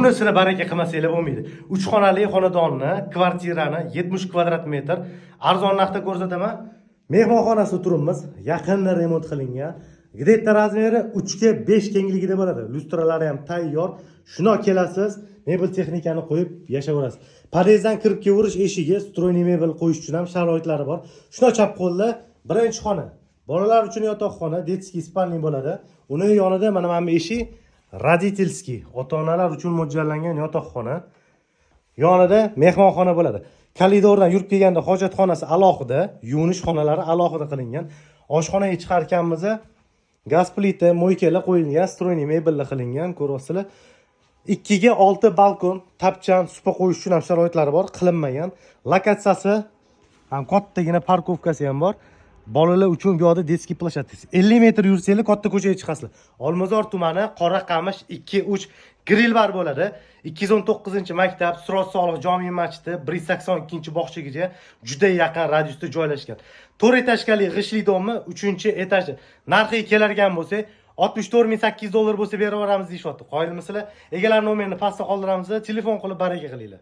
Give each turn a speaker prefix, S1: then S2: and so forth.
S1: bunisini baraka qilmasanglar bo'lmaydi. 3 xonali xonadonni, kvartirani 70 kvadrat metr arzon narxda ko'rsataman. Mehmonxonasida turibmiz. Yaqinda remont qilingan. Gdetta razmeri 3 ga 5 kengligida bo'ladi. Lustralari ham tayyor. Shuna kelasiz, mebel texnikani qo'yib yashayverasiz. Podyezddan kirib kelish eshigi, stroyniy mebel qo'yish uchun ham sharoitlari bor. Shuna chap qo'lda birinchi xona. Bolalar uchun yotoqxona, detskiy spalniy bo'ladi. Uni yonida mana bu eshik roditelskiy, ota-onalar uchun mo'ljallangan yotoqxona. Yonida mehmonxona bo'ladi. Koridordan yurib kelganda hojatxonasi alohida, yuvinish xonalari alohida qilingan. Oshxonaga chiqarkanmiz, gaz plita, moykalar qo'yilgan, stroyniy mebellar qilingan, ko'ryapsizlar. 2 ga 6 balkon, tapchan, supa qo'yish uchun ham sharoitlari bor, qilinmagan. Lokatsiyasi ham kattagina parkovkasi ham bor. Bolalar uchun bu yerda detskiy plashatka. 50 metr yursanglar katta ko'chaga chiqasizlar. Olmazor tumani, Qoraqamish 2-3 grill bar bo'ladi. 219-maktab, Sirot Soliq jome masjidi 182-bog'chagacha juda yaqin radiusda joylashgan. 4 etajli g'ishli domni 3-etaji. Narxiga kelargan bo'lsa, $64,800 bo'lsa berib yuboramiz deyapti. Qoyilmisizlar? Egalar nomerini pastda qoldiramiz, telefon qilib baraka qilinglar.